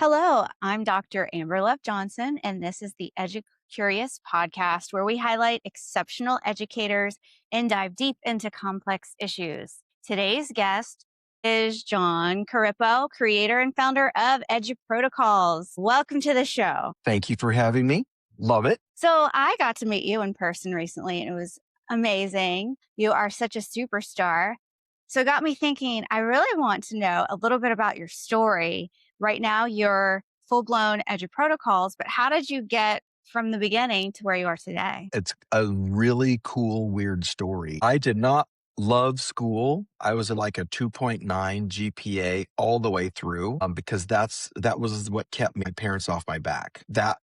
Hello, I'm Dr. Amber Love Johnson, and this is the EduCurious Podcast, where we highlight exceptional educators and dive deep into complex issues. Today's guest is Jon Corippo, creator and founder of EduProtocols. Welcome to the show. Thank you for having me. Love it. So, I got to meet you in person recently, and it was amazing. You are such a superstar. So, it got me thinking, I really want to know a little bit about your story. Right now, you're full blown EduProtocols, but how did you get from the beginning to where you are today? It's a really cool, weird story. I did not love school. I was at like a 2.9 GPA all the way through because that was what kept my parents off my back. That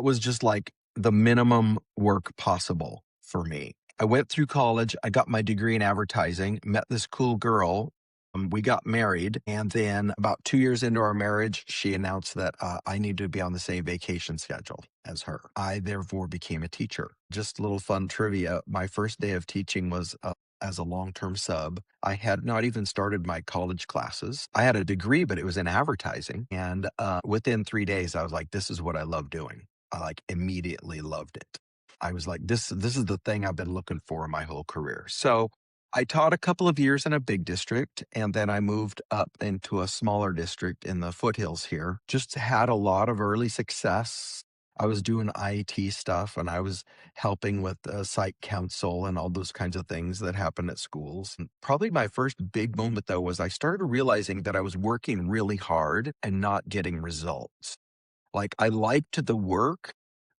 was just like the minimum work possible for me. I went through college. I got my degree in advertising, met this cool girl. We got married, and then about 2 years into our marriage, she announced that I needed to be on the same vacation schedule as her. I therefore became a teacher. Just a little fun trivia. My first day of teaching was as a long-term sub. I had not even started my college classes. I had a degree, but it was in advertising. And within 3 days, I was like, this is what I love doing. I immediately loved it. I was like, this is the thing I've been looking for my whole career. So I taught a couple of years in a big district, and then I moved up into a smaller district in the foothills here. Just had a lot of early success. I was doing IT stuff, and I was helping with site council and all those kinds of things that happen at schools. And probably my first big moment, though, was I started realizing that I was working really hard and not getting results. I liked the work,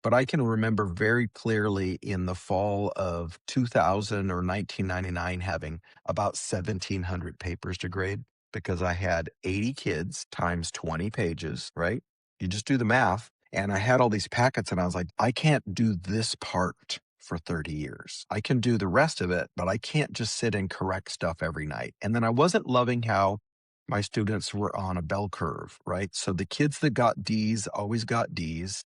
but I can remember very clearly in the fall of 2000 or 1999 having about 1,700 papers to grade because I had 80 kids times 20 pages, right? You just do the math. And I had all these packets, and I was like, I can't do this part for 30 years. I can do the rest of it, but I can't just sit and correct stuff every night. And then I wasn't loving how my students were on a bell curve, right? So the kids that got D's always got D's,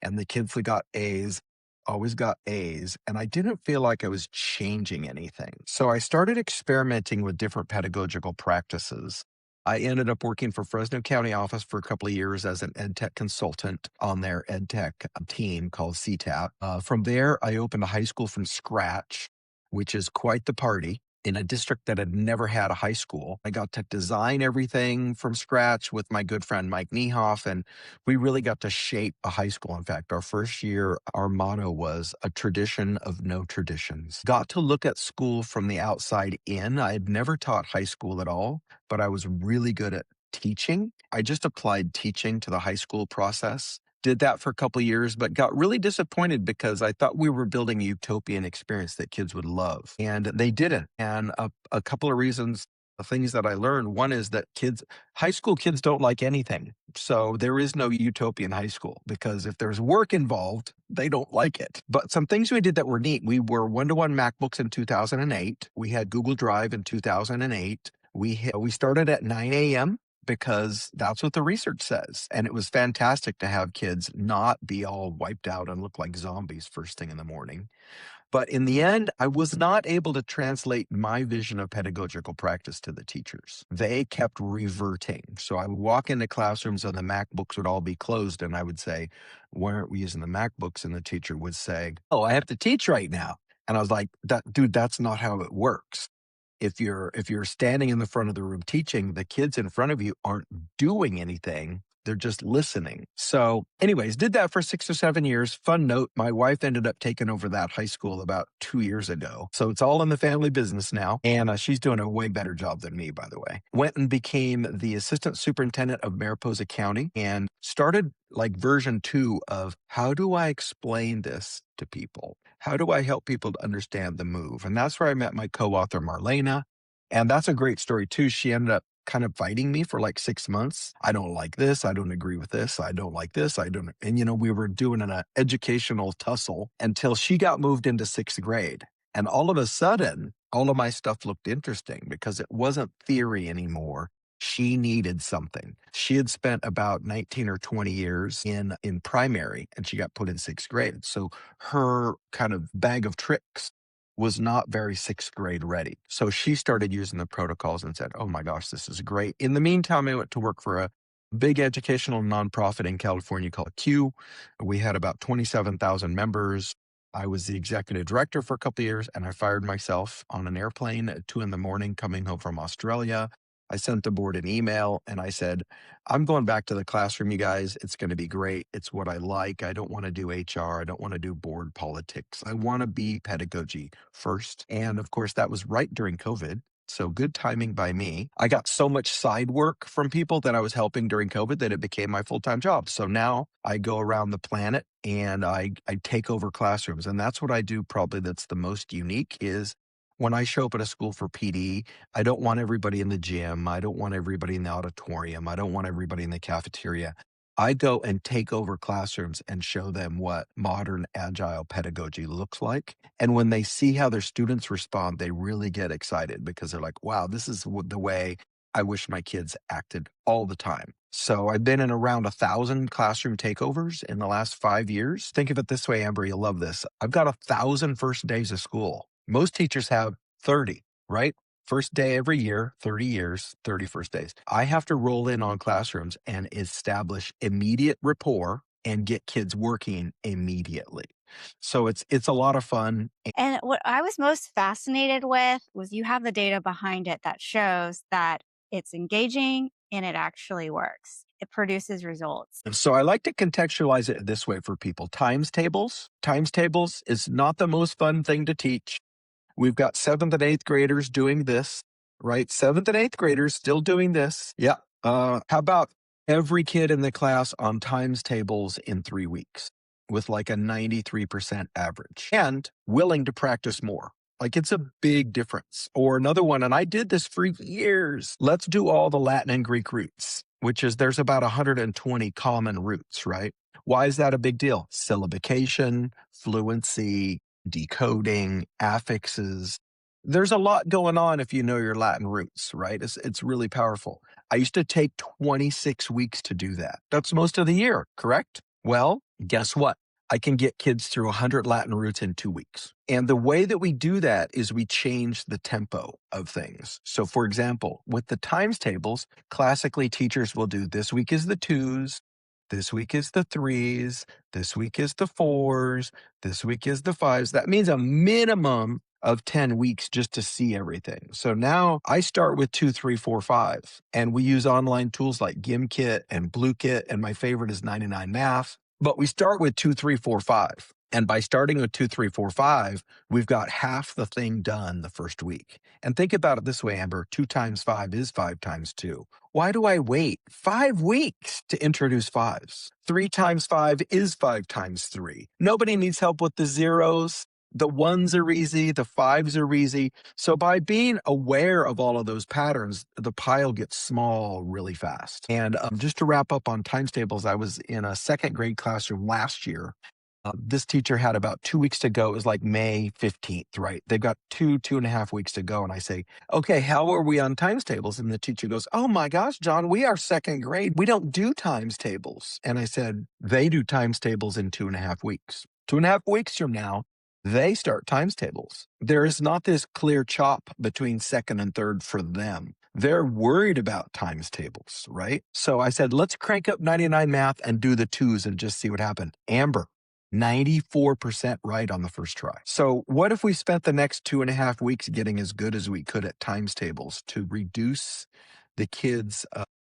and the kids that got A's always got A's. And I didn't feel like I was changing anything. So I started experimenting with different pedagogical practices. I ended up working for Fresno County office for a couple of years as an ed tech consultant on their ed tech team called CTAP. From there, I opened a high school from scratch, which is quite the party, in a district that had never had a high school. I got to design everything from scratch with my good friend Mike Niehoff, and we really got to shape a high school. In fact, our first year, our motto was a tradition of no traditions. Got to look at school from the outside in. I had never taught high school at all, but I was really good at teaching. I just applied teaching to the high school process. Did that for a couple of years, but got really disappointed because I thought we were building a utopian experience that kids would love, and they didn't. And a couple of reasons, the things that I learned, one is that high school kids don't like anything. So there is no utopian high school because if there's work involved, they don't like it. But some things we did that were neat. We were one-to-one MacBooks in 2008. We had Google Drive in 2008. We started at 9 a.m. because that's what the research says. And it was fantastic to have kids not be all wiped out and look like zombies first thing in the morning. But in the end, I was not able to translate my vision of pedagogical practice to the teachers. They kept reverting. So I would walk into classrooms and the MacBooks would all be closed. And I would say, why aren't we using the MacBooks? And the teacher would say, oh, I have to teach right now. And I was like, dude, that's not how it works. If you're standing in the front of the room teaching, the kids in front of you aren't doing anything. They're just listening. So anyways, did that for 6 or 7 years. Fun note, my wife ended up taking over that high school about 2 years ago. So it's all in the family business now. And she's doing a way better job than me, by the way. Went and became the assistant superintendent of Mariposa County and started version 2 of how do I explain this to people? How do I help people to understand the move? And that's where I met my co-author, Marlena. And that's a great story too. She ended up kind of fighting me for 6 months. I don't like this. I don't agree with this. I don't like this. And we were doing an educational tussle until she got moved into 6th grade. And all of a sudden, all of my stuff looked interesting because it wasn't theory anymore. She needed something. She had spent about 19 or 20 years in primary, and she got put in 6th grade. So her kind of bag of tricks was not very 6th grade ready. So she started using the protocols and said, oh my gosh, this is great. In the meantime, I went to work for a big educational nonprofit in California called Q. We had about 27,000 members. I was the executive director for a couple of years, and I fired myself on an airplane at 2 a.m. coming home from Australia. I sent the board an email and I said, I'm going back to the classroom, you guys. It's going to be great. It's what I like. I don't want to do HR. I don't want to do board politics. I want to be pedagogy first. And of course, that was right during COVID. So good timing by me. I got so much side work from people that I was helping during COVID that it became my full-time job. So now I go around the planet and I take over classrooms. And that's what I do probably that's the most unique is when I show up at a school for PD, I don't want everybody in the gym. I don't want everybody in the auditorium. I don't want everybody in the cafeteria. I go and take over classrooms and show them what modern agile pedagogy looks like. And when they see how their students respond, they really get excited because they're like, wow, this is the way I wish my kids acted all the time. So I've been in around 1,000 classroom takeovers in the last 5 years. Think of it this way, Amber, you'll love this. I've got 1,000 first days of school. Most teachers have 30, right? First day every year, 30 years, 30 first days. I have to roll in on classrooms and establish immediate rapport and get kids working immediately. So it's a lot of fun. And what I was most fascinated with was you have the data behind it that shows that it's engaging and it actually works. It produces results. And so I like to contextualize it this way for people. Times tables. Times tables is not the most fun thing to teach. We've got 7th and 8th graders doing this, right? 7th and 8th graders still doing this. Yeah. How about every kid in the class on times tables in 3 weeks with like a 93% average and willing to practice more? Like it's a big difference. Or another one, and I did this for years. Let's do all the Latin and Greek roots, which is there's about 120 common roots, right? Why is that a big deal? Syllabication, fluency, decoding, affixes. There's a lot going on if you know your Latin roots, right? It's really powerful. I used to take 26 weeks to do that. That's most of the year, correct? Well, guess what? I can get kids through 100 Latin roots in 2 weeks. And the way that we do that is we change the tempo of things. So for example, with the times tables, classically teachers will do this week is the 2s, this week is the 3s, this week is the 4s, this week is the 5s. That means a minimum of 10 weeks just to see everything. So now I start with 2, 3, 4, 5, and we use online tools like GimKit and BlueKit, and my favorite is 99 Math. But we start with 2, 3, 4, 5. And by starting with 2, 3, 4, 5, we've got half the thing done the first week. And think about it this way, Amber, 2 times 5 is 5 times 2. Why do I wait 5 weeks to introduce 5s? 3 times 5 is 5 times 3. Nobody needs help with the zeros. The 1s are easy, the 5s are easy. So by being aware of all of those patterns, the pile gets small really fast. And just to wrap up on times tables, I was in a 2nd grade classroom last year. This teacher had about 2 weeks to go. It was like May 15th, right? They've got 2.5 weeks to go. And I say, okay, how are we on times tables? And the teacher goes, oh my gosh, John, we are 2nd grade. We don't do times tables. And I said, they do times tables in 2.5 weeks. 2.5 weeks from now, they start times tables. There is not this clear chop between 2nd and 3rd for them. They're worried about times tables, right? So I said, let's crank up 99 Math and do the 2s and just see what happened. Amber, 94% right on the first try. So what if we spent the next 2.5 weeks getting as good as we could at times tables to reduce the kids'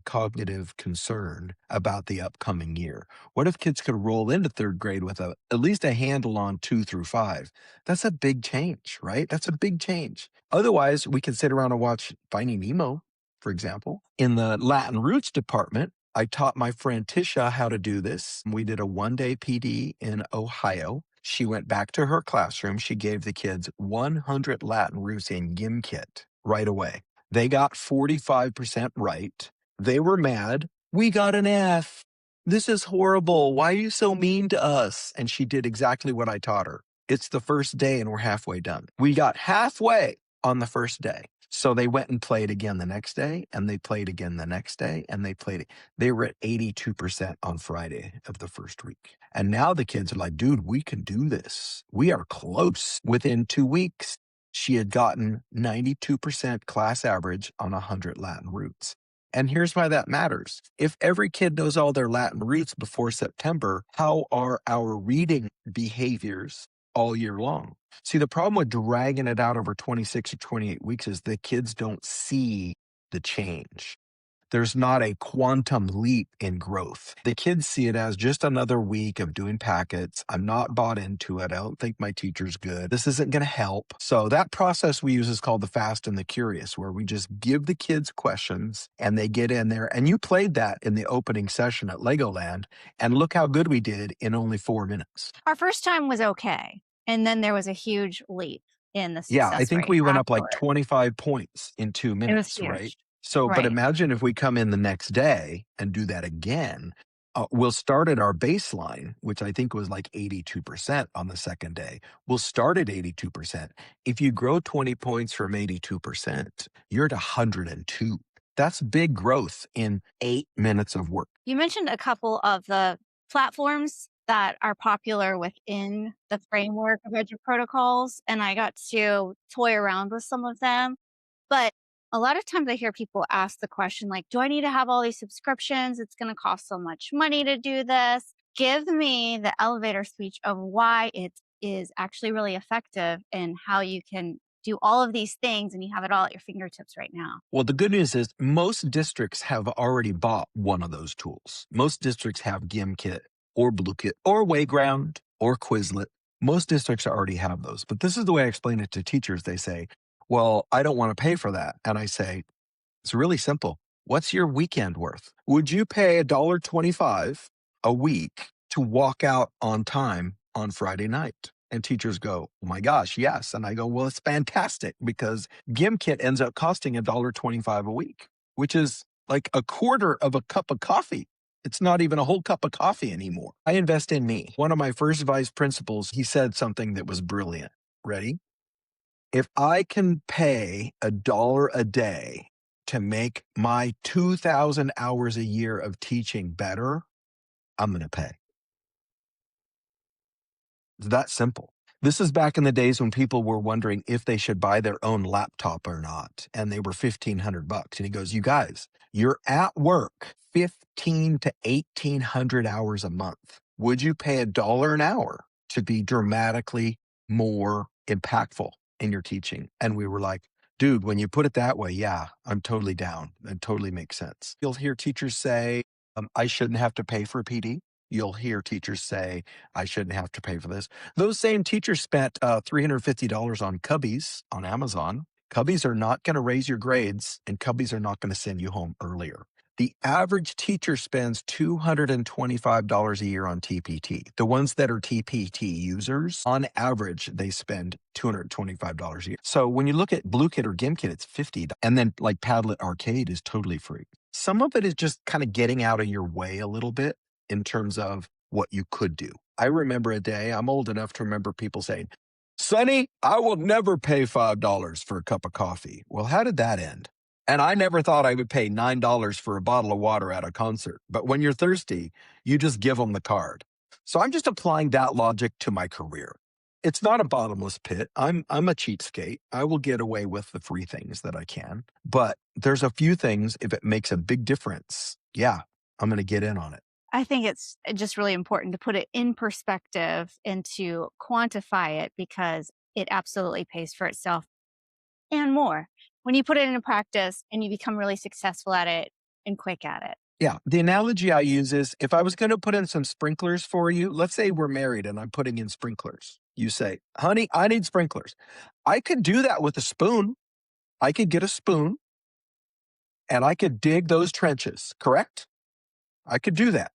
cognitive concern about the upcoming year? What if kids could roll into 3rd grade with at least a handle on 2 through 5? That's a big change, right? That's a big change. Otherwise, we can sit around and watch Finding Nemo, for example. In the Latin roots department, I taught my friend Tisha how to do this. We did a 1-day PD in Ohio. She went back to her classroom. She gave the kids 100 Latin roots in GimKit right away. They got 45% right. They were mad. We got an F. This is horrible. Why are you so mean to us? And she did exactly what I taught her. It's the first day and we're halfway done. We got halfway on the first day. So they went and played again the next day, and they played again the next day, and they played it. They were at 82% on Friday of the first week. And now the kids are like, dude, we can do this. We are close. Within 2 weeks, she had gotten 92% class average on 100 Latin roots. And here's why that matters. If every kid knows all their Latin roots before September, how are our reading behaviors all year long? See, the problem with dragging it out over 26 or 28 weeks is the kids don't see the change. There's not a quantum leap in growth. The kids see it as just another week of doing packets. I'm not bought into it. I don't think my teacher's good. This isn't going to help. So that process we use is called the fast and the curious, where we just give the kids questions and they get in there. And you played that in the opening session at Legoland. And look how good we did in only 4 minutes. Our first time was okay. And then there was a huge leap in the Yeah, success I think rate we went up like afterward. 25 points in 2 It was minutes, right? huge. So, but Right. imagine if we come in the next day and do that again. We'll start at our baseline, which I think was like 82% on the second day. We'll start at 82%. If you grow 20 points from 82%, you're at 102. That's big growth in 8 minutes of work. You mentioned a couple of the platforms that are popular within the framework of EduProtocols, and I got to toy around with some of them. But a lot of times I hear people ask the question, like, do I need to have all these subscriptions? It's going to cost so much money to do this. Give me the elevator speech of why it is actually really effective and how you can do all of these things and you have it all at your fingertips right now. Well, the good news is most districts have already bought one of those tools. Most districts have GimKit or BlueKit or Wayground or Quizlet. Most districts already have those. But this is the way I explain it to teachers. They say, well, I don't want to pay for that. And I say, it's really simple. What's your weekend worth? Would you pay $1.25 a week to walk out on time on Friday night? And teachers go, oh my gosh, yes. And I go, well, it's fantastic because GimKit ends up costing $1.25 a week, which is like a quarter of a cup of coffee. It's not even a whole cup of coffee anymore. I invest in me. One of my first vice principals, he said something that was brilliant. Ready? If I can pay $1 a day to make my 2,000 hours a year of teaching better, I'm going to pay. It's that simple. This is back in the days when people were wondering if they should buy their own laptop or not, and they were $1,500. And he goes, you guys, you're at work 1,500 to 1,800 hours a month. Would you pay $1 an hour to be dramatically more impactful in your teaching? And we were like, dude, when you put it that way, yeah, I'm totally down. It totally makes sense. You'll hear teachers say, I shouldn't have to pay for a PD. You'll hear teachers say, I shouldn't have to pay for this. Those same teachers spent $350 on Cubbies on Amazon. Cubbies are not going to raise your grades, and Cubbies are not going to send you home earlier. The average teacher spends $225 a year on TPT. The ones that are TPT users, on average, they spend $225 a year. So when you look at BlueKit or GimKit, it's $50. And then like Padlet Arcade is totally free. Some of it is just kind of getting out of your way a little bit in terms of what you could do. I remember a day, I'm old enough to remember people saying, Sonny, I will never pay $5 for a cup of coffee. Well, how did that end? And I never thought I would pay $9 for a bottle of water at a concert. But when you're thirsty, you just give them the card. So I'm just applying that logic to my career. It's not a bottomless pit. I'm a cheapskate. I will get away with the free things that I can. But there's a few things, if it makes a big difference, yeah, I'm going to get in on it. I think it's just really important to put it in perspective and to quantify it because it absolutely pays for itself and more when you put it into practice and you become really successful at it and quick at it. Yeah. The analogy I use is if I was going to put in some sprinklers for you, let's say we're married and I'm putting in sprinklers. You say, honey, I need sprinklers. I could do that with a spoon. I could get a spoon and I could dig those trenches, correct? I could do that.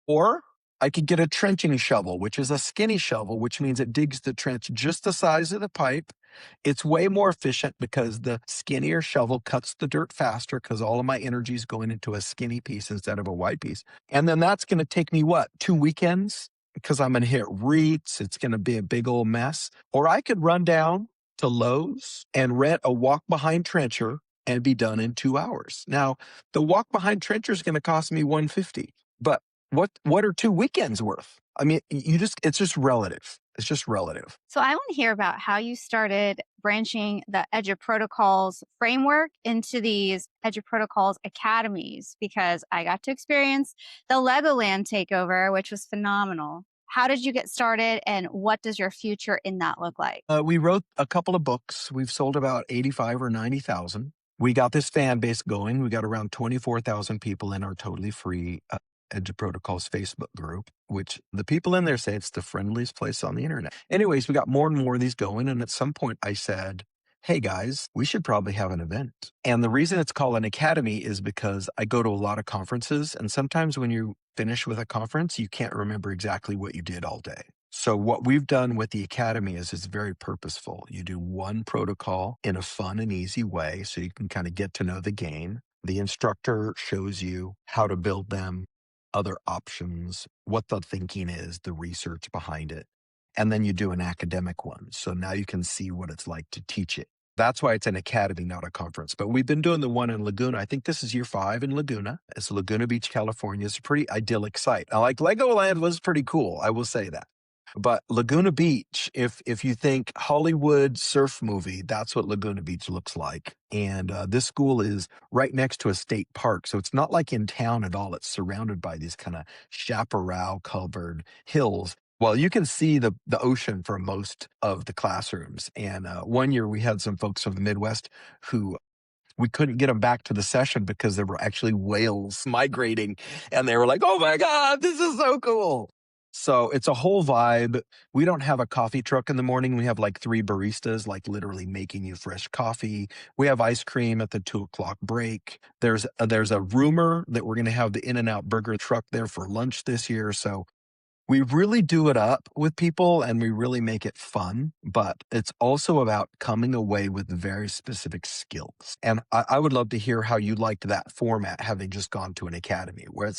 Or I could get a trenching shovel, which is a skinny shovel, which means it digs the trench just the size of the pipe. It's way more efficient because the skinnier shovel cuts the dirt faster because all of my energy is going into a skinny piece instead of a wide piece. And then that's going to take me, 2 weekends? Because I'm going to hit reeds. It's going to be a big old mess. Or I could run down to Lowe's and rent a walk-behind trencher and be done in 2 hours. Now, the walk-behind trencher is going to cost me $150, but what are 2 weekends worth? I mean, it's just relative. It's just relative. So I want to hear about how you started branching the EduProtocols framework into these EduProtocols academies, because I got to experience the Legoland takeover, which was phenomenal. How did you get started, and what does your future in that look like? We wrote a couple of books. We've sold about 85 or 90,000. We got this fan base going. We got around 24,000 people in our totally free EduProtocols Facebook group, which the people in there say it's the friendliest place on the internet. Anyways, we got more and more of these going. And at some point I said, hey guys, we should probably have an event. And the reason it's called an academy is because I go to a lot of conferences. And sometimes when you finish with a conference, you can't remember exactly what you did all day. So what we've done with the academy is it's very purposeful. You do one protocol in a fun and easy way so you can kind of get to know the game. The instructor shows you how to build them, other options, what the thinking is, the research behind it. And then you do an academic one. So now you can see what it's like to teach it. That's why it's an academy, not a conference. But we've been doing the one in Laguna. I think this is year 5 in Laguna. It's Laguna Beach, California. It's a pretty idyllic site. I like Legoland was pretty cool. I will say that. But Laguna Beach, if you think Hollywood surf movie, that's what Laguna Beach looks like. And this school is right next to a state park. So it's not like in town at all. It's surrounded by these kind of chaparral covered hills. Well, you can see the ocean from most of the classrooms. And one year we had some folks from the Midwest who we couldn't get them back to the session because there were actually whales migrating. And they were like, oh my God, this is so cool. So it's a whole vibe. We don't have a coffee truck in the morning. We have like 3 baristas, like literally making you fresh coffee. We have ice cream at the 2:00 break. There's a rumor that we're going to have the In-N-Out burger truck there for lunch this year. So we really do it up with people and we really make it fun, but it's also about coming away with very specific skills. And I would love to hear how you liked that format, having just gone to an academy, where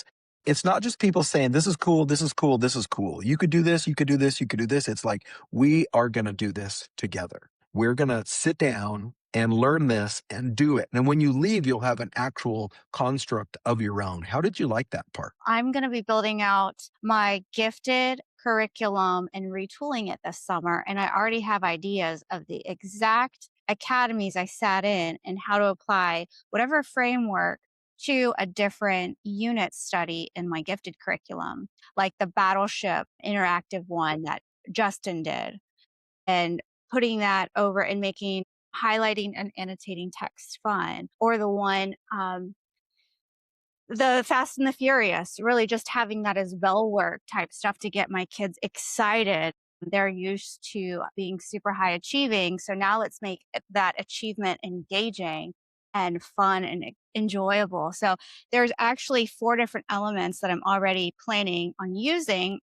it's not just people saying, this is cool, this is cool, this is cool. You could do this, you could do this, you could do this. It's like, we are going to do this together. We're going to sit down and learn this and do it. And when you leave, you'll have an actual construct of your own. How did you like that part? I'm going to be building out my gifted curriculum and retooling it this summer. And I already have ideas of the exact academies I sat in and how to apply whatever framework to a different unit study in my gifted curriculum, like the battleship interactive one that Justin did, and putting that over and making highlighting and annotating text fun, or the one the Fast and the Furious, really just having that as bell work type stuff to get my kids excited. They're used to being super high achieving. So now let's make that achievement engaging and fun and enjoyable. So there's actually 4 different elements that I'm already planning on using.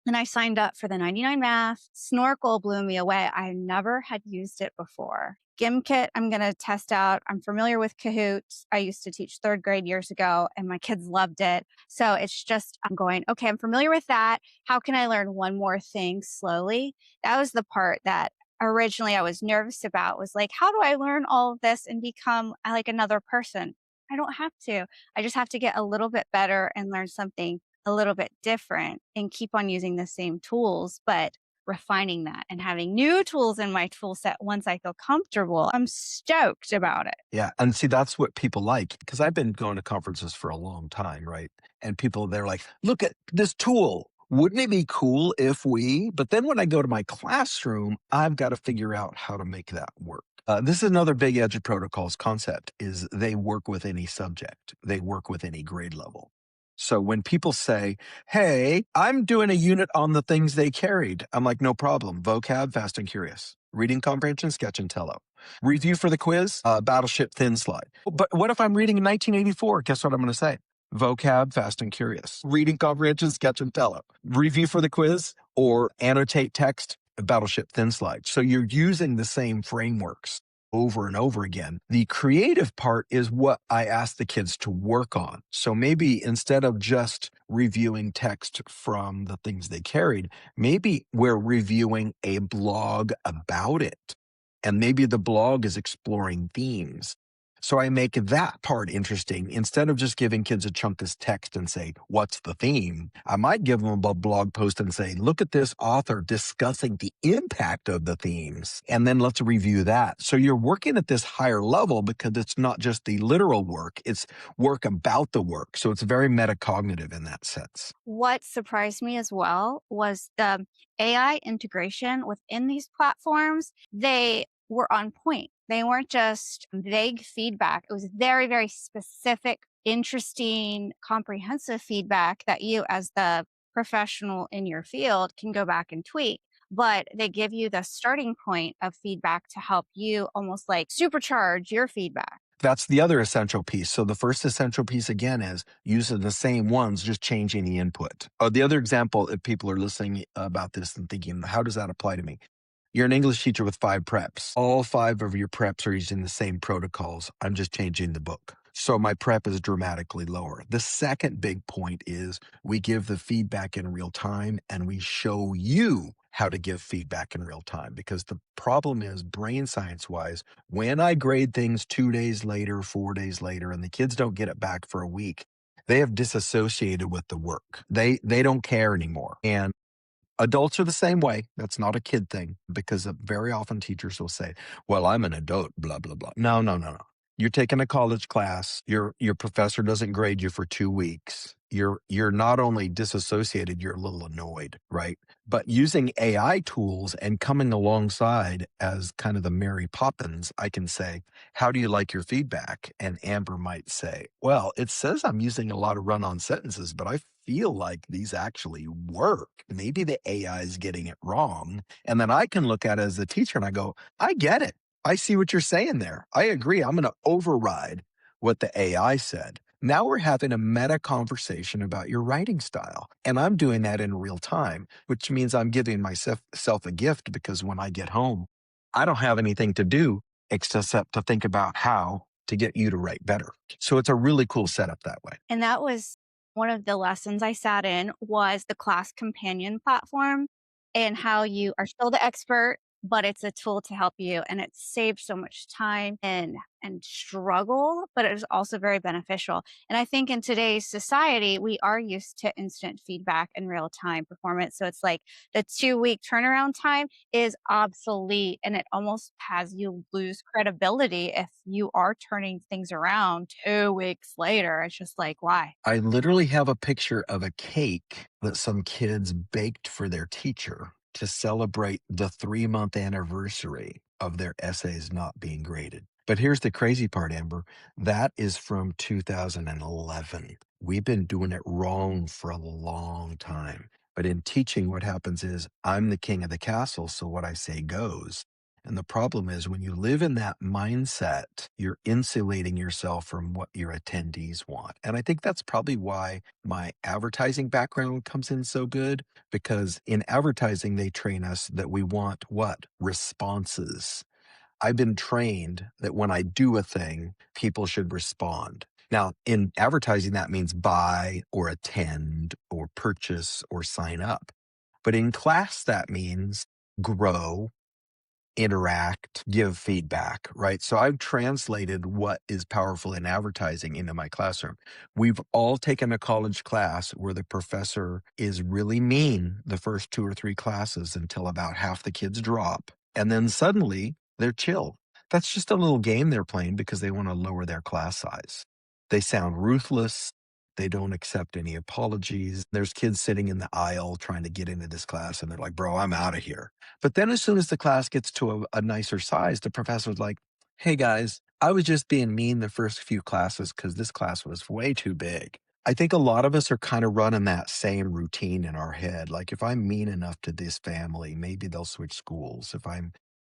And I signed up for the 99 math. Snorkel blew me away. I never had used it before. Gimkit, I'm going to test out. I'm familiar with Kahoot. I used to teach 3rd grade years ago and my kids loved it. So it's just, I'm going, okay, I'm familiar with that. How can I learn one more thing slowly? That was the part that originally I was nervous about, was like, how do I learn all of this and become like another person? I don't have to. I just have to get a little bit better and learn something a little bit different and keep on using the same tools, but refining that and having new tools in my tool set once I feel comfortable. I'm stoked about it. Yeah. And see, that's what people like, because I've been going to conferences for a long time, right? And people, they're like, look at this tool. Wouldn't it be cool if we, but then when I go to my classroom, I've got to figure out how to make that work. This is another big EduProtocols concept, is they work with any subject. They work with any grade level. So when people say, hey, I'm doing a unit on the things they carried, I'm like, no problem. Vocab, fast and curious. Reading comprehension, sketch and tell out. Review for the quiz, battleship thin slide. But what if I'm reading in 1984? Guess what I'm going to say? Vocab, fast and curious. Reading comprehension, sketch and tell out. Review for the quiz or annotate text, battleship thin slide. So you're using the same frameworks over and over again. The creative part is what I ask the kids to work on. So maybe instead of just reviewing text from the things they carried, maybe we're reviewing a blog about it. And maybe the blog is exploring themes. So I make that part interesting. Instead of just giving kids a chunk of text and say, what's the theme? I might give them a blog post and say, look at this author discussing the impact of the themes. And then let's review that. So you're working at this higher level because it's not just the literal work, it's work about the work. So it's very metacognitive in that sense. What surprised me as well was the AI integration within these platforms. They were on point. They weren't just vague feedback. It was very, very specific, interesting, comprehensive feedback that you, as the professional in your field, can go back and tweak. But they give you the starting point of feedback to help you almost like supercharge your feedback. That's the other essential piece. So the first essential piece, again, is using the same ones, just changing the input. The other example, if people are listening about this and thinking, how does that apply to me? You're an English teacher with 5 preps. All 5 of your preps are using the same protocols. I'm just changing the book. So my prep is dramatically lower. The second big point is we give the feedback in real time and we show you how to give feedback in real time, because the problem is, brain science wise, when I grade things 2 days later, 4 days later, and the kids don't get it back for a week, they have disassociated with the work. They don't care anymore. And adults are the same way. That's not a kid thing, because very often teachers will say, well, I'm an adult, blah, blah, blah. No, no, no, no. You're taking a college class. Your professor doesn't grade you for 2 weeks. You're not only disassociated, you're a little annoyed, right? But using AI tools and coming alongside as kind of the Mary Poppins, I can say, how do you like your feedback? And Amber might say, well, it says I'm using a lot of run-on sentences, but I feel like these actually work. Maybe the AI is getting it wrong. And then I can look at it as a teacher and I go, I get it. I see what you're saying there. I agree. I'm going to override what the AI said. Now we're having a meta conversation about your writing style. And I'm doing that in real time, which means I'm giving myself a gift, because when I get home, I don't have anything to do except to think about how to get you to write better. So it's a really cool setup that way. And that was one of the lessons I sat in, was the class companion platform, and how you are still the expert, but it's a tool to help you, and it saves so much time and struggle, but it is also very beneficial. And I think in today's society, we are used to instant feedback and real time performance. So it's like the 2-week turnaround time is obsolete, and it almost has you lose credibility if you are turning things around 2 weeks later. It's just like, why? I literally have a picture of a cake that some kids baked for their teacher to celebrate the 3-month anniversary of their essays not being graded. But here's the crazy part, Amber. That is from 2011. We've been doing it wrong for a long time. But in teaching, what happens is I'm the king of the castle, so what I say goes. And the problem is, when you live in that mindset, you're insulating yourself from what your attendees want. And I think that's probably why my advertising background comes in so good, because in advertising, they train us that we want what? Responses. I've been trained that when I do a thing, people should respond. Now, in advertising, that means buy or attend or purchase or sign up. But in class, that means grow, interact, give feedback, right? So I've translated what is powerful in advertising into my classroom. We've all taken a college class where the professor is really mean the first 2 or 3 classes until about half the kids drop. And then suddenly they're chill. That's just a little game they're playing because they want to lower their class size. They sound ruthless. They don't accept any apologies. There's kids sitting in the aisle trying to get into this class, and they're like, bro, I'm out of here. But then as soon as the class gets to a nicer size, the professor's like, hey guys, I was just being mean the first few classes because this class was way too big. I think a lot of us are kind of running that same routine in our head. Like, if I'm mean enough to this family, maybe they'll switch schools.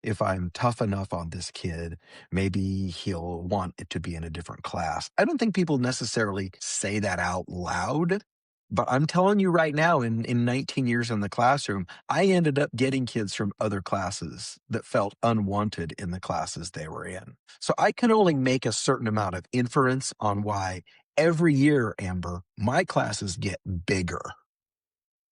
If I'm tough enough on this kid, maybe he'll want it to be in a different class. I don't think people necessarily say that out loud, but I'm telling you right now, in 19 years in the classroom, I ended up getting kids from other classes that felt unwanted in the classes they were in. So I can only make a certain amount of inference on why every year, Amber, my classes get bigger.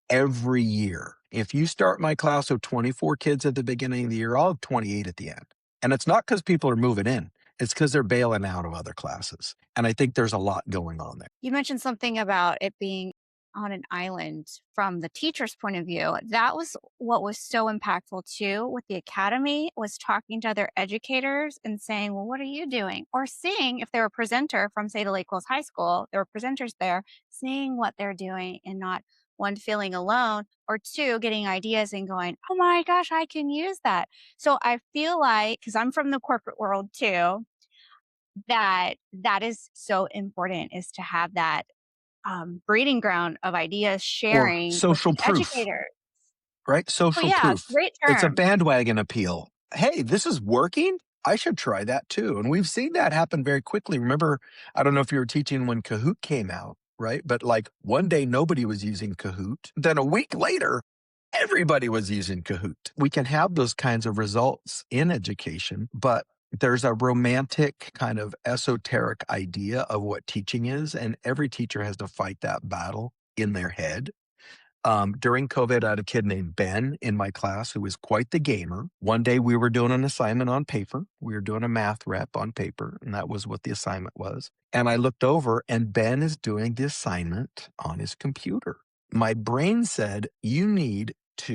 Every year. If you start my class with 24 kids at the beginning of the year, I'll have 28 at the end. And it's not because people are moving in. It's because they're bailing out of other classes. And I think there's a lot going on there. You mentioned something about it being on an island from the teacher's point of view. That was what was so impactful too with the academy, was talking to other educators and saying, well, what are you doing? Or seeing if they're a presenter from, say, the Lake Hills High School, there were presenters there, seeing what they're doing and not, one, feeling alone, or two, getting ideas and going, oh my gosh, I can use that. So I feel like, because I'm from the corporate world too, that is so important, is to have that breeding ground of ideas Or sharing with social the proof, educators. right? Oh Social yeah, proof. great It's a term. bandwagon appeal. Hey, this is working. I should try that too. And we've seen that happen very quickly. Remember, I don't know if you were teaching when Kahoot came out, right? But like one day nobody was using Kahoot. Then a week later, everybody was using Kahoot. We can have those kinds of results in education, but there's a romantic kind of esoteric idea of what teaching is, and every teacher has to fight that battle in their head. During COVID, I had a kid named Ben in my class who was quite the gamer. One day we were doing an assignment on paper. We were doing a math rep on paper, and that was what the assignment was. And I looked over, and Ben is doing the assignment on his computer. My brain said, you need to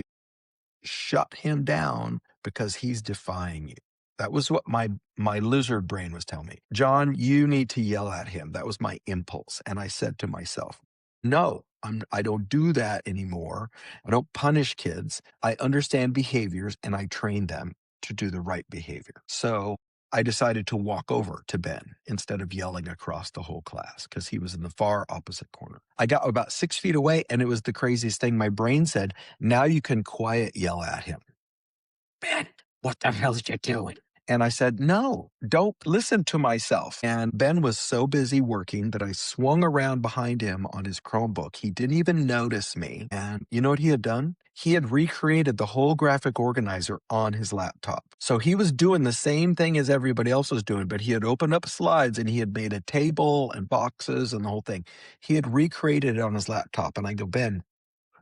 shut him down because he's defying you. That was what my lizard brain was telling me. Jon, you need to yell at him. That was my impulse. And I said to myself, no, I don't do that anymore. I don't punish kids. I understand behaviors and I train them to do the right behavior. So I decided to walk over to Ben instead of yelling across the whole class because he was in the far opposite corner. I got about 6 feet away, and it was the craziest thing. My brain said, now you can quiet yell at him. Ben, what the hell is you doing? And I said, no, don't listen to myself. And Ben was so busy working that I swung around behind him on his Chromebook. He didn't even notice me. And you know what he had done? He had recreated the whole graphic organizer on his laptop. So he was doing the same thing as everybody else was doing, but he had opened up slides and he had made a table and boxes and the whole thing. He had recreated it on his laptop. And I go, Ben,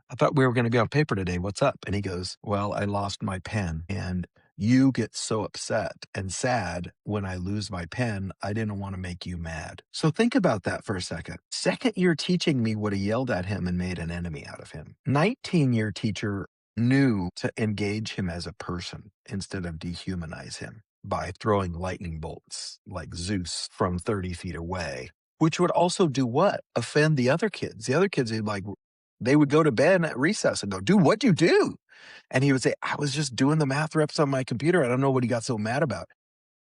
I thought we were going to be on paper today. What's up? And he goes, well, I lost my pen. And you get so upset and sad when I lose my pen. I didn't want to make you mad. So think about that for a second. Second year teaching me would have yelled at him and made an enemy out of him. 19-year teacher knew to engage him as a person instead of dehumanize him by throwing lightning bolts like Zeus from 30 feet away, which would also do what? Offend the other kids. The other kids, they would go to Ben at recess and go, dude, what'd you do? And he would say, I was just doing the math reps on my computer. I don't know what he got so mad about.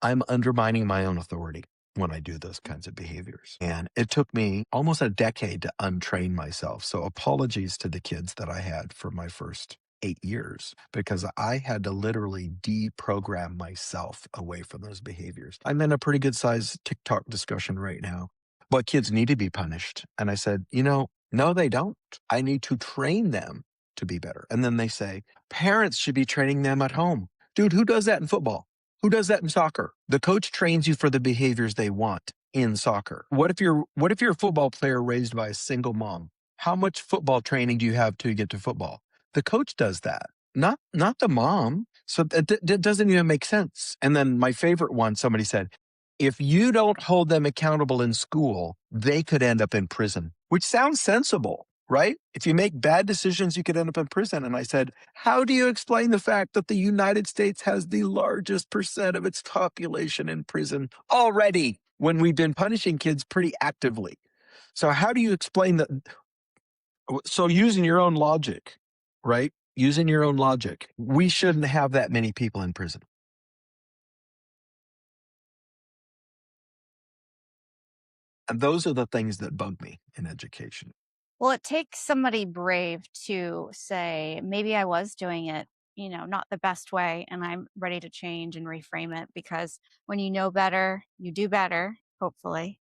I'm undermining my own authority when I do those kinds of behaviors. And it took me almost a decade to untrain myself. So apologies to the kids that I had for my first 8 years, because I had to literally deprogram myself away from those behaviors. I'm in a pretty good sized TikTok discussion right now, but kids need to be punished. And I said, no, they don't. I need to train them to be better. And then they say, parents should be training them at home. Dude, who does that in football? Who does that in soccer? The coach trains you for the behaviors they want in soccer. What if you're a football player raised by a single mom? How much football training do you have to get to football? The coach does that, not the mom. So that doesn't even make sense. And then my favorite one, somebody said, if you don't hold them accountable in school, they could end up in prison, which sounds sensible, right? If you make bad decisions, you could end up in prison. And I said, how do you explain the fact that the United States has the largest percent of its population in prison already when we've been punishing kids pretty actively? So how do you explain that? So using your own logic, right? Using your own logic, we shouldn't have that many people in prison. And those are the things that bug me in education. Well, it takes somebody brave to say, maybe I was doing it, not the best way, and I'm ready to change and reframe it, because when you know better, you do better, hopefully.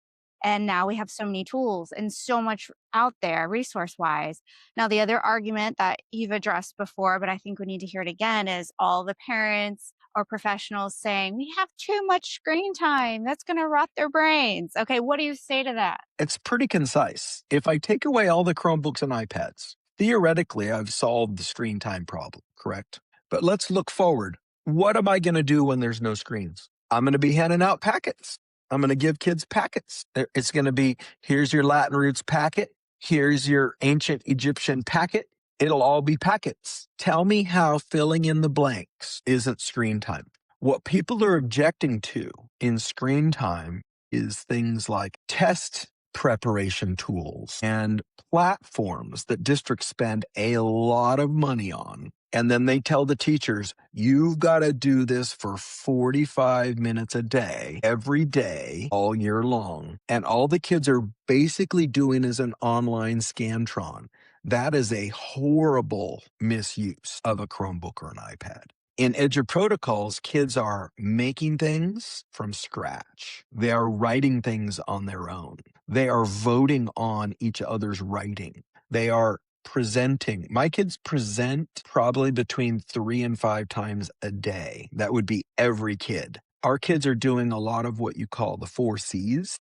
And now we have so many tools and so much out there resource wise. Now, the other argument that you've addressed before, but I think we need to hear it again, is all the parents or professionals saying we have too much screen time. That's going to rot their brains. Okay, what do you say to that? It's pretty concise. If I take away all the Chromebooks and iPads, theoretically, I've solved the screen time problem, correct? But let's look forward. What am I going to do when there's no screens? I'm going to be handing out packets. I'm going to give kids packets. It's going to be, here's your Latin roots packet. Here's your ancient Egyptian packet. It'll all be packets. Tell me how filling in the blanks isn't screen time. What people are objecting to in screen time is things like test preparation tools and platforms that districts spend a lot of money on. And then they tell the teachers, you've got to do this for 45 minutes a day, every day, all year long. And all the kids are basically doing is an online Scantron. That is a horrible misuse of a Chromebook or an iPad. In EduProtocols, kids are making things from scratch. They are writing things on their own. They are voting on each other's writing. They are presenting. My kids present probably between 3 and 5 times a day. That would be every kid. Our kids are doing a lot of what you call the 4 C's.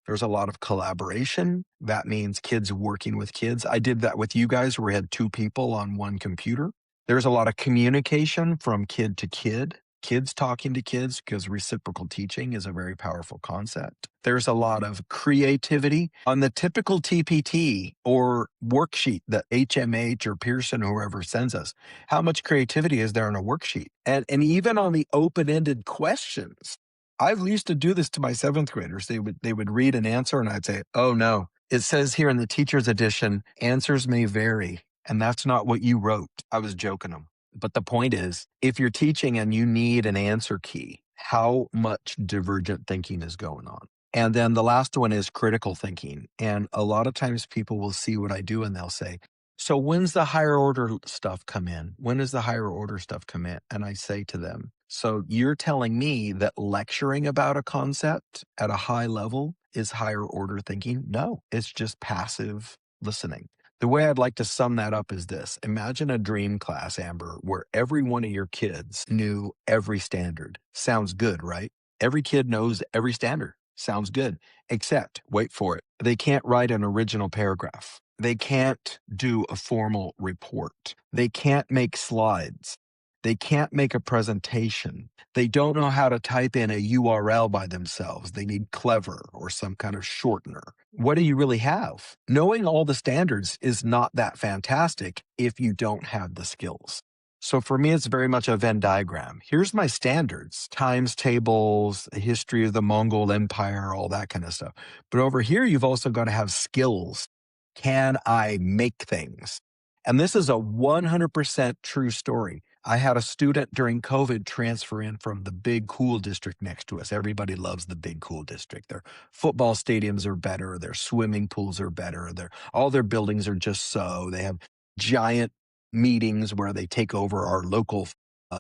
There's a lot of collaboration. That means kids working with kids. I did that with you guys where we had 2 people on one computer. There's a lot of communication from kid to kid, kids talking to kids, because reciprocal teaching is a very powerful concept. There's a lot of creativity on the typical TPT or worksheet that HMH or Pearson or whoever sends us. How much creativity is there on a worksheet? And even on the open-ended questions, I used to do this to my 7th graders. They would read an answer and I'd say, oh no, it says here in the teacher's edition, answers may vary. And that's not what you wrote. I was joking them. But the point is, if you're teaching and you need an answer key, how much divergent thinking is going on? And then the last one is critical thinking. And a lot of times people will see what I do and they'll say, so when's the higher order stuff come in? When does the higher order stuff come in? And I say to them, so you're telling me that lecturing about a concept at a high level is higher order thinking? No, it's just passive listening. The way I'd like to sum that up is this. Imagine a dream class, Amber, where every one of your kids knew every standard. Sounds good, right? Every kid knows every standard. Sounds good. Except, wait for it, they can't write an original paragraph. They can't do a formal report. They can't make slides. They can't make a presentation. They don't know how to type in a URL by themselves. They need Clever or some kind of shortener. What do you really have? Knowing all the standards is not that fantastic if you don't have the skills. So for me, it's very much a Venn diagram. Here's my standards, times tables, the history of the Mongol Empire, all that kind of stuff. But over here, you've also got to have skills. Can I make things? And this is a 100% true story. I had a student during COVID transfer in from the big cool district next to us. Everybody loves the big cool district. Their football stadiums are better. Their swimming pools are better. All their buildings are just so. They have giant meetings where they take over our local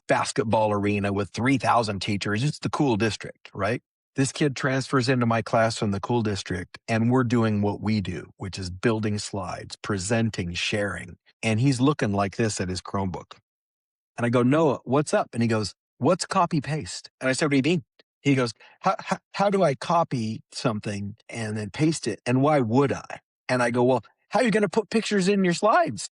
basketball arena with 3,000 teachers. It's the cool district, right? This kid transfers into my class from the cool district, and we're doing what we do, which is building slides, presenting, sharing. And he's looking like this at his Chromebook. And I go, Noah, what's up? And he goes, what's copy paste? And I said, what do you mean? He goes, how do I copy something and then paste it? And why would I? And I go, well, how are you going to put pictures in your slides?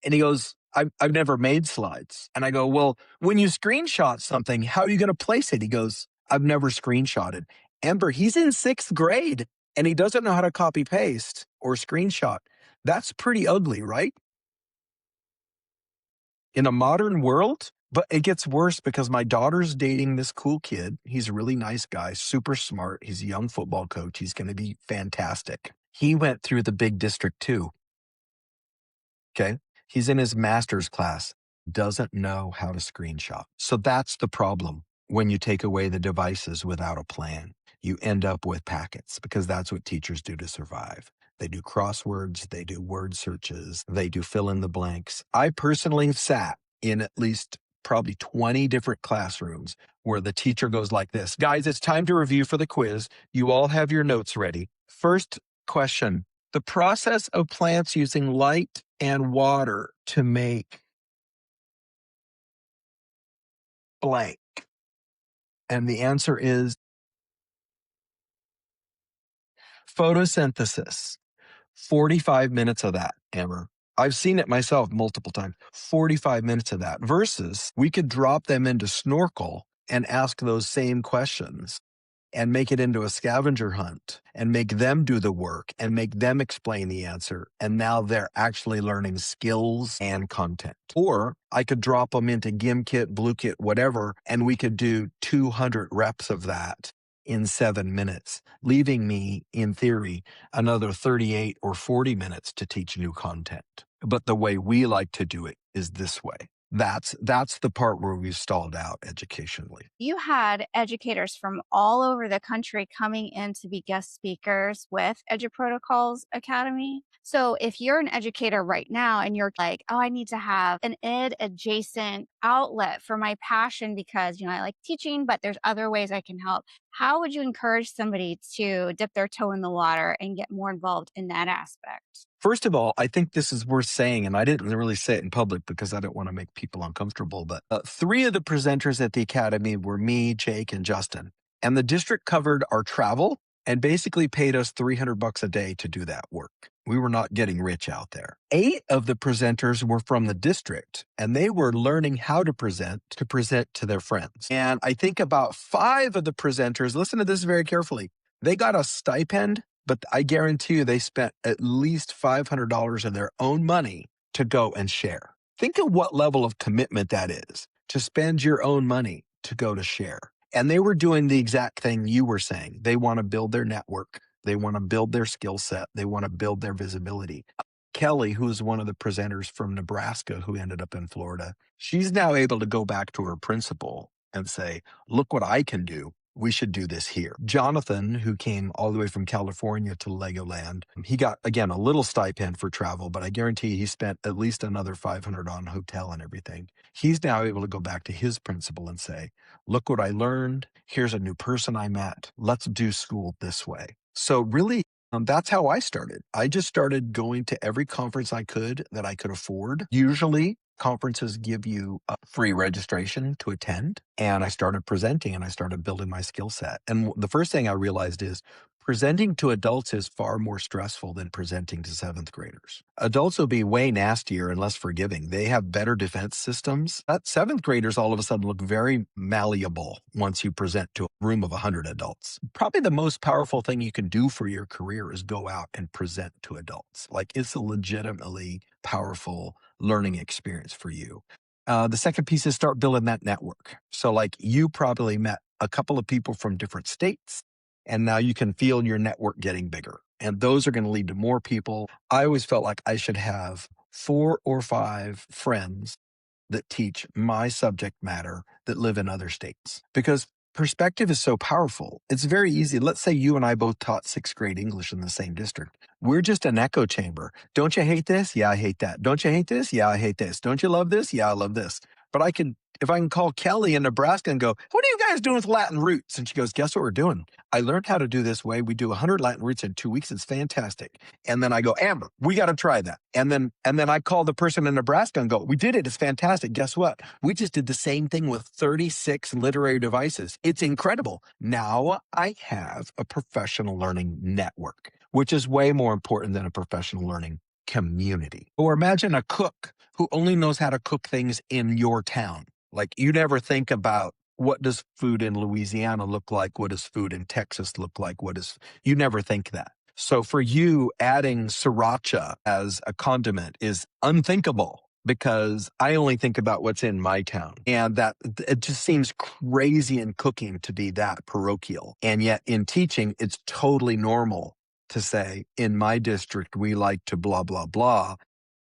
And he goes, I've never made slides. And I go, well, when you screenshot something, how are you going to place it? He goes, I've never screenshotted. Amber, he's in 6th grade and he doesn't know how to copy paste or screenshot. That's pretty ugly, right? In a modern world, but it gets worse because my daughter's dating this cool kid. He's a really nice guy, super smart. He's a young football coach. He's going to be fantastic. He went through the big district too. Okay. He's in his master's class, doesn't know how to screenshot. So that's the problem when you take away the devices without a plan. You end up with packets because that's what teachers do to survive. They do crosswords, they do word searches, they do fill in the blanks. I personally have sat in at least probably 20 different classrooms where the teacher goes like this. Guys, it's time to review for the quiz. You all have your notes ready. First question, the process of plants using light and water to make blank. And the answer is photosynthesis. 45 minutes of that, Amber. I've seen it myself multiple times. 45 minutes of that versus we could drop them into Snorkel and ask those same questions and make it into a scavenger hunt and make them do the work and make them explain the answer. And now they're actually learning skills and content. Or I could drop them into GimKit, BlueKit, whatever, and we could do 200 reps of that in 7 minutes, leaving me, in theory, another 38 or 40 minutes to teach new content. But the way we like to do it is this way. That's the part where we've stalled out educationally. You had educators from all over the country coming in to be guest speakers with EduProtocols Academy. So if you're an educator right now and you're like, oh, I need to have an ed adjacent outlet for my passion because, I like teaching, but there's other ways I can help. How would you encourage somebody to dip their toe in the water and get more involved in that aspect? First of all, I think this is worth saying, and I didn't really say it in public because I don't want to make people uncomfortable, but 3 of the presenters at the Academy were me, Jake, and Justin. And the district covered our travel and basically paid us $300 a day to do that work. We were not getting rich out there. 8 of the presenters were from the district, and they were learning how to present to their friends. And I think about 5 of the presenters, listen to this very carefully, they got a stipend, but I guarantee you they spent at least $500 of their own money to go and share. Think of what level of commitment that is, to spend your own money to go to share. And they were doing the exact thing you were saying. They want to build their network. They want to build their skill set. They want to build their visibility. Kelly, who's one of the presenters from Nebraska who ended up in Florida, she's now able to go back to her principal and say, look what I can do. We should do this here. Jonathan, who came all the way from California to Legoland, he got, again, a little stipend for travel, but I guarantee he spent at least another $500 on hotel and everything. He's now able to go back to his principal and say, look what I learned. Here's a new person I met. Let's do school this way. So really, that's how I started. I just started going to every conference I could that I could afford. Usually, conferences give you a free registration to attend. And I started presenting and I started building my skill set. And the first thing I realized is presenting to adults is far more stressful than presenting to 7th graders. Adults will be way nastier and less forgiving. They have better defense systems. That 7th graders all of a sudden look very malleable once you present to a room of 100 adults. Probably the most powerful thing you can do for your career is go out and present to adults. Like, it's a legitimately powerful learning experience for you. The second piece is start building that network. So like, you probably met a couple of people from different states, and now you can feel your network getting bigger. And those are going to lead to more people. I always felt like I should have 4 or 5 friends that teach my subject matter that live in other states, because perspective is so powerful. It's very easy. Let's say you and I both taught 6th grade English in the same district. We're just an echo chamber. Don't you hate this? Yeah, I hate that. Don't you hate this? Yeah, I hate this. Don't you love this? Yeah, I love this. But if I can call Kelly in Nebraska and go, what are you guys doing with Latin roots? And she goes, guess what we're doing? I learned how to do this way. We do 100 Latin roots in 2 weeks. It's fantastic. And then I go, Amber, we got to try that. And then I call the person in Nebraska and go, we did it. It's fantastic. Guess what? We just did the same thing with 36 literary devices. It's incredible. Now I have a professional learning network, which is way more important than a professional learning community. Or imagine a cook who only knows how to cook things in your town. Like, you never think about, what does food in Louisiana look like? What does food in Texas look like? You never think that. So for you, adding sriracha as a condiment is unthinkable, because I only think about what's in my town. And that it just seems crazy in cooking to be that parochial. And yet in teaching, it's totally normal to say, in my district, we like to blah, blah, blah.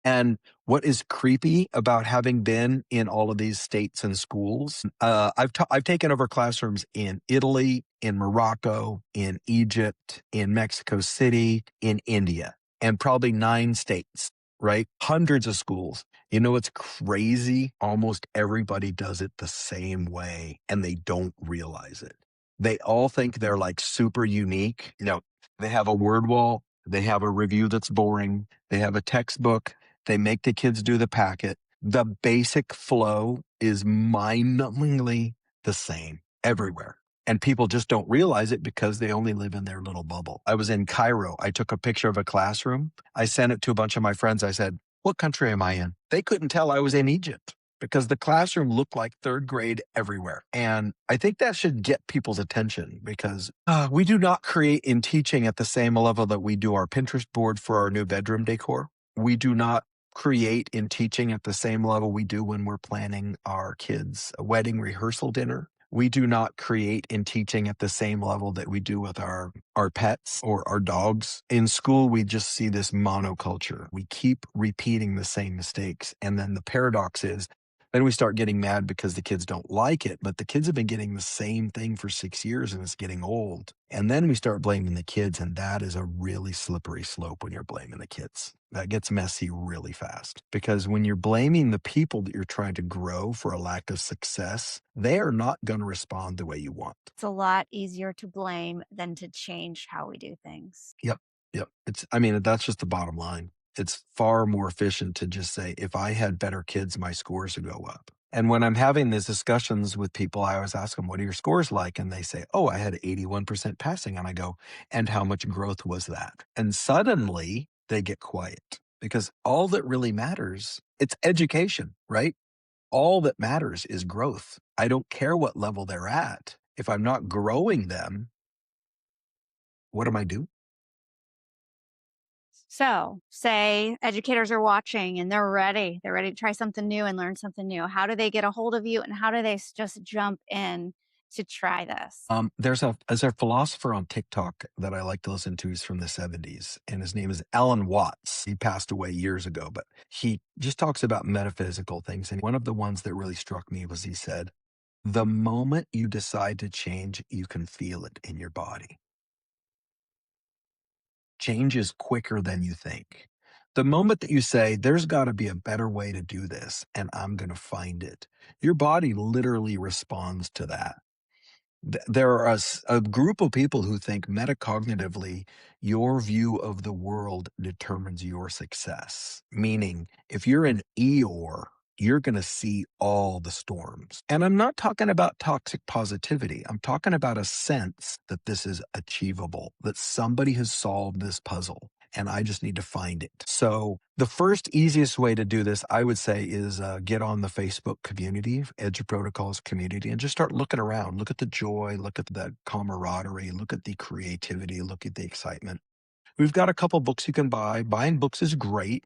And what is creepy about having been in all of these states and schools, I've taken over classrooms in Italy, in Morocco, in Egypt, in Mexico City, in India, and probably 9 states, right? Hundreds of schools. You know what's crazy? Almost everybody does it the same way, and they don't realize it. They all think they're like super unique. They have a word wall. They have a review that's boring. They have a textbook. They make the kids do the packet. The basic flow is mind-numbingly the same everywhere. And people just don't realize it because they only live in their little bubble. I was in Cairo. I took a picture of a classroom. I sent it to a bunch of my friends. I said, what country am I in? They couldn't tell I was in Egypt. because the classroom looked like third grade everywhere. And I think that should get people's attention because we do not create in teaching at the same level that we do our Pinterest board for our new bedroom decor. We do not create in teaching at the same level we do when we're planning our kids' wedding rehearsal dinner. We do not create in teaching at the same level that we do with our pets or our dogs. In school, we just see this monoculture. We keep repeating the same mistakes. And then the paradox is, then we start getting mad because the kids don't like it, but the kids have been getting the same thing for 6 years and it's getting old. And then we start blaming the kids, and that is a really slippery slope when you're blaming the kids. That gets messy really fast because when you're blaming the people that you're trying to grow for a lack of success, they are not going to respond the way you want. It's a lot easier to blame than to change how we do things. Yep. Yep. I mean, that's just the bottom line. It's far more efficient to just say, if I had better kids, my scores would go up. And when I'm having these discussions with people, I always ask them, what are your scores like? And they say, oh, I had 81% passing. And I go, and how much growth was that? And suddenly they get quiet because all that really matters, it's education, right? All that matters is growth. I don't care what level they're at. If I'm not growing them, what am I doing? So, say educators are watching and they're ready. They're ready to try something new and learn something new. How do they get a hold of you and how do they just jump in to try this? There's a philosopher on TikTok that I like to listen to. He's from the 70s, and his name is Alan Watts. He passed away years ago, but he just talks about metaphysical things. And one of the ones that really struck me was he said, the moment you decide to change, you can feel it in your body. Change is quicker than you think. The moment that you say, there's got to be a better way to do this, and I'm going to find it, your body literally responds to that. There are a group of people who think metacognitively, your view of the world determines your success. Meaning, if you're an Eeyore, you're going to see all the storms. And I'm not talking about toxic positivity. I'm talking about a sense that this is achievable, that somebody has solved this puzzle. And I just need to find it. So the first easiest way to do this, I would say, is get on the Facebook community, EduProtocols community, and just start looking around. Look at the joy, look at the camaraderie, look at the creativity, look at the excitement. We've got a couple books you can buy. Buying books is great.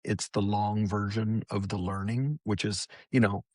It's the long version of the learning, which is,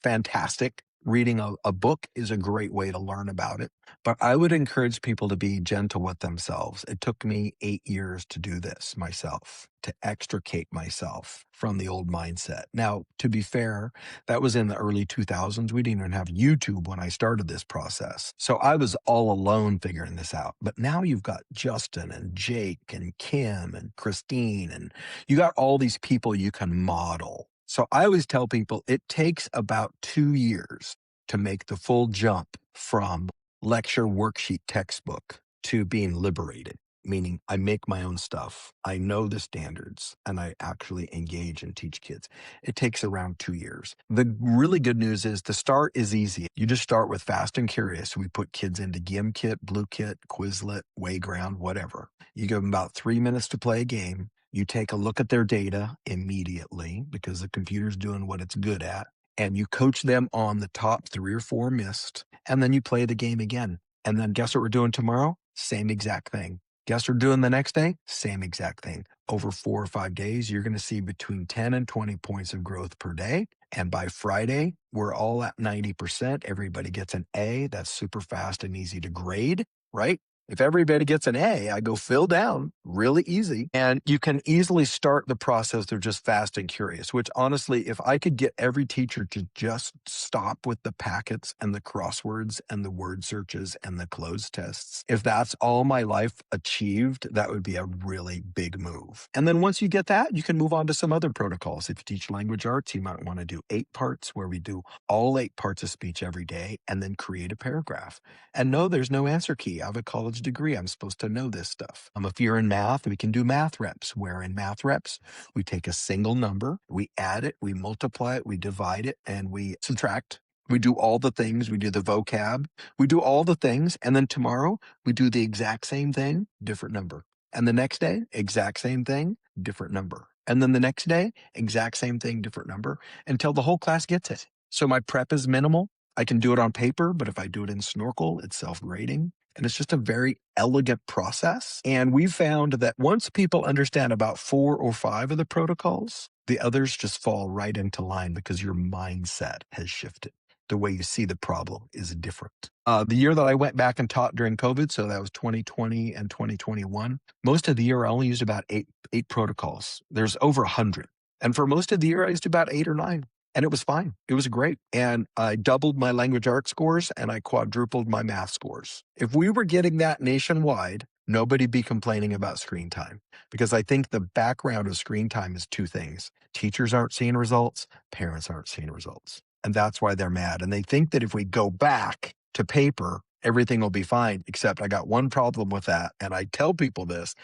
fantastic. Reading a book is a great way to learn about it. But I would encourage people to be gentle with themselves. It took me 8 years to do this myself, to extricate myself from the old mindset. Now, to be fair, that was in the early 2000s. We didn't even have YouTube when I started this process. So I was all alone figuring this out. But now you've got Justin and Jake and Kim and Christine, and you got all these people you can model. So I always tell people it takes about 2 years to make the full jump from lecture worksheet textbook to being liberated, meaning I make my own stuff. I know the standards and I actually engage and teach kids. It takes around 2 years. The really good news is the start is easy. You just start with Fast and Curious. We put kids into GimKit, BlueKit, Quizlet, Wayground, whatever. You give them about 3 minutes to play a game. You take a look at their data immediately because the computer's doing what it's good at. And you coach them on the top 3 or 4 missed. And then you play the game again. And then guess what we're doing tomorrow? Same exact thing. Guess what we're doing the next day? Same exact thing. Over 4 or 5 days, you're going to see between 10 and 20 points of growth per day. And by Friday, we're all at 90%. Everybody gets an A. That's super fast and easy to grade, right? If everybody gets an A, I go fill down really easy. And you can easily start the process of just Fast and Curious, which honestly, if I could get every teacher to just stop with the packets and the crosswords and the word searches and the closed tests, if that's all my life achieved, that would be a really big move. And then once you get that, you can move on to some other protocols. If you teach language arts, you might want to do 8 parts where we do all 8 parts of speech every day and then create a paragraph. And no, there's no answer key. I have a college degree. I'm supposed to know this stuff. If you're in math, we can do math reps, where in math reps, we take a single number, we add it, we multiply it, we divide it, and we subtract. We do all the things. We do the vocab. We do all the things. And then tomorrow, we do the exact same thing, different number. And the next day, exact same thing, different number. And then the next day, exact same thing, different number, until the whole class gets it. So my prep is minimal. I can do it on paper, but if I do it in Snorkel, it's self-grading. And it's just a very elegant process. And we've found that once people understand about 4 or 5 of the protocols, the others just fall right into line because your mindset has shifted. The way you see the problem is different. The year that I went back and taught during COVID, so that was 2020 and 2021, most of the year I only used about eight protocols. There's over 100. And for most of the year, I used about 8 or 9. And it was fine. It was great. And I doubled my language arts scores and I quadrupled my math scores. If we were getting that nationwide, nobody'd be complaining about screen time, because I think the background of screen time is 2 things. Teachers aren't seeing results, parents aren't seeing results. And that's why they're mad. And they think that if we go back to paper, everything will be fine, except I got one problem with that. And I tell people this,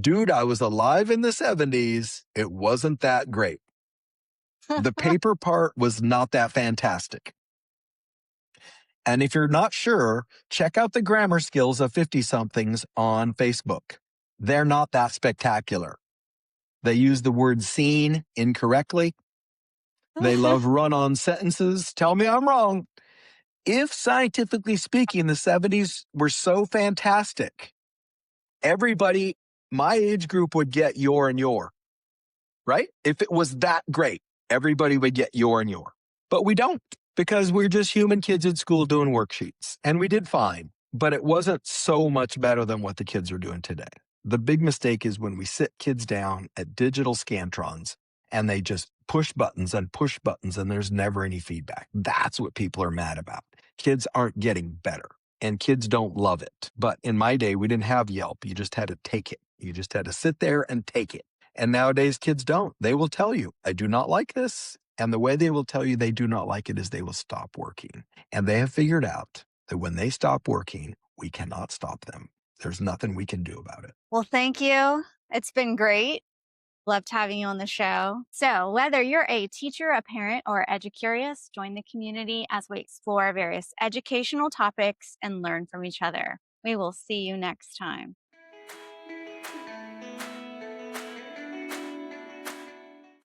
dude, I was alive in the 70s. It wasn't that great. The paper part was not that fantastic. And if you're not sure, check out the grammar skills of 50-somethings on Facebook. They're not that spectacular. They use the word seen incorrectly. They love run-on sentences. Tell me I'm wrong. If scientifically speaking, the 70s were so fantastic, everybody, my age group would get your and your, right? If it was that great, everybody would get your and your. But we don't, because we're just human kids in school doing worksheets. And we did fine, but it wasn't so much better than what the kids are doing today. The big mistake is when we sit kids down at digital scantrons and they just push buttons and there's never any feedback. That's what people are mad about. Kids aren't getting better and kids don't love it. But in my day, we didn't have Yelp. You just had to take it. You just had to sit there and take it. And nowadays kids don't. They will tell you, I do not like this. And the way they will tell you they do not like it is they will stop working. And they have figured out that when they stop working, we cannot stop them. There's nothing we can do about it. Well, thank you. It's been great. Loved having you on the show. So whether you're a teacher, a parent, or EduCurious, join the community as we explore various educational topics and learn from each other. We will see you next time.